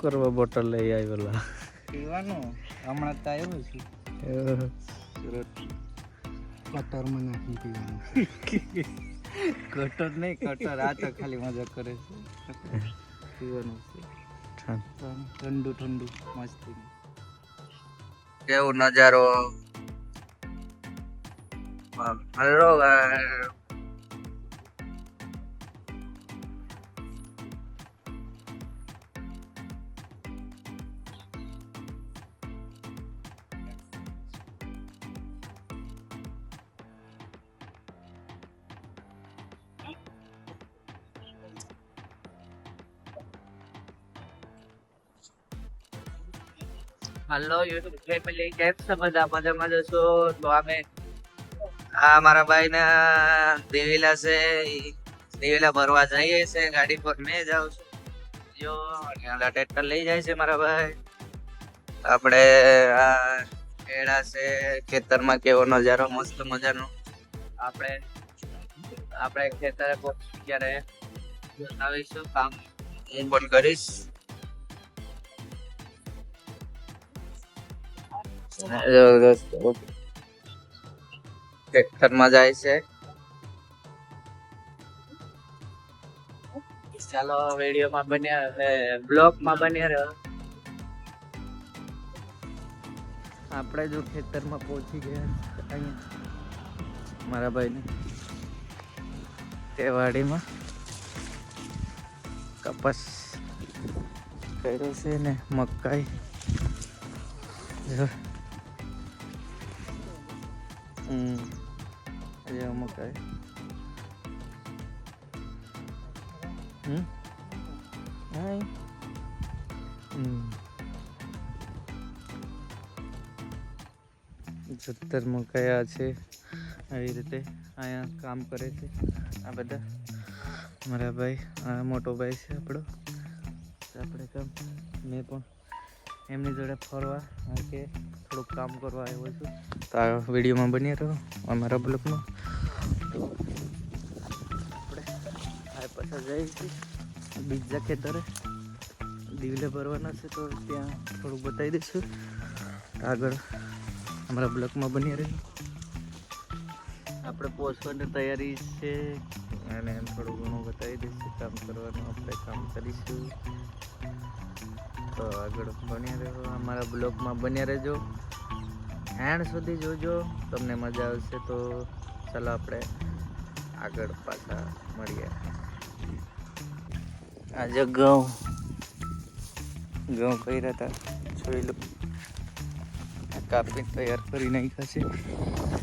કરવા બોટલ લઈ આવેલા? પીવાનું હમણાં તો આવ્યું છે સુરત. કટરમાં નાખી પીવાનું. કટર નહીં, કટર આ તો ખાલી મજા કરે છે. પીવાનું છે ઠંડુ ઠંડુ મસ્તી. કેવો નજારો. હલો હેલો યુટ્યુબ ફેમિલી, કેમ છો બધા? મજામાં જશો તો અમે આ મારા ભાઈ ના દેવીલા છે, દેવીલા ભરવા જઈએ છે ગાડી પર. મેં જાઉં છું જો ટ્રેક્ટર લઈ જાય છે મારા ભાઈ. આપણે આ કેળા છે ખેતરમાં, કેવો નજારો મસ્ત મજાનો. આપણે ખેતરે ક્યારે આવીશું, કામ હું પણ કરીશ. ટ્રેક્ટરમાં જાય છે. ચાલો વિડીયોમાં બન્યા, બ્લોગમાં બન્યા રહ્યો. આપણે જો ખેતરમાં પહોંચી ગયા અહીંયા મારા ભાઈને તે વાડીમાં કપાસ કર્યો છે ને મકાઈ. મકાઈ જતર મકાયા છે. આવી રીતે અહીંયા કામ કરે છે આ બધા મારા ભાઈ. આ મોટો ભાઈ છે આપણો. આપણે કામ મેં પણ એમની જોડે ફરવા કે થોડુંક કામ કરવા આવ્યો છું. તો આ વિડીયોમાં બની રહ્યો અમારા બ્લોગમાં. તો આપણે આ પાછા જઈએ છીએ બીજા ખેતરે, દીવલે ભરવાના છે. તો ત્યાં થોડુંક બતાવી દઈશું. આગળ અમારા બ્લોગમાં બની રહ્યું. આપણે પહોંચવાની તૈયારી છે અને થોડું ઘણું બતાવી દઈશું. કામ કરવાનું આપણે કામ કરીશું. તો આગળ બન્યા રહ્યો, અમારા બ્લોગમાં બન્યા રહેજો, એન્ડ સુધી જોજો, તમને મજા આવશે. તો ચાલો આપણે આગળ પાછા મળીએ. આજે ઘઉં કર્યા હતા, જોઈ લો. કાપી તૈયાર કરી નાખ્યા છે.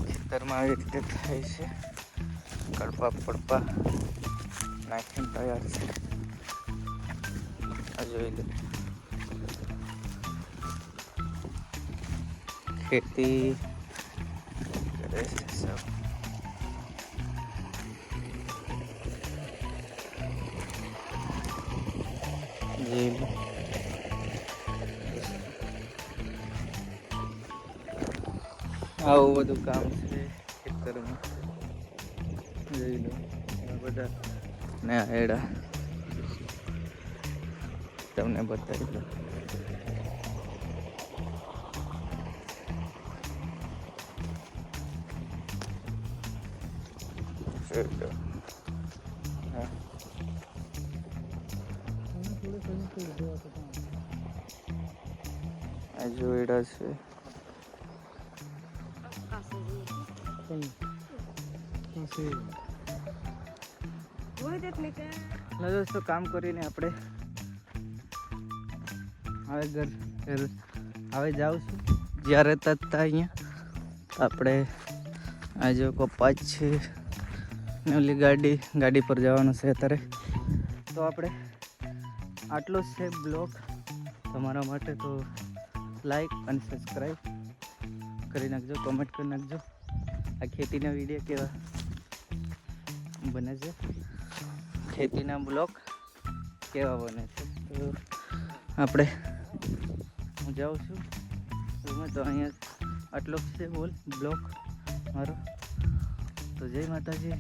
ખેતરમાં આવી રીતે થાય છે. કડપા પડપા નાખીને તૈયાર છે. આ જોઈ લો. ખેતી કરે છે સબ. આવું બધું કામ છે ખેતરમાં. જોઈ લો બધા ને એડા તમને બતાવી દો. આ જોઈડા છે. દોસ્તો કામ કરીને આપણે હવે જાઉં છું. જ્યારે તથા અહીંયા આપણે આ જો કપાસ છે ને ઓલી ગાડી પર જવાનું છે અત્યારે. તો આપણે આટલો જ છે બ્લોગ તમારા માટે. તો લાઈક અને સબસ્ક્રાઈબ કરી નાખજો, કોમેન્ટ કરી નાખજો. આ ખેતીના વિડીયો કેવા બને છે, ખેતીના બ્લોગ કેવા બને છે. તો આપણે હું જાઉં છું તો અહીંયા આટલો છે બ્લોગ મારો. તો જય માતાજી.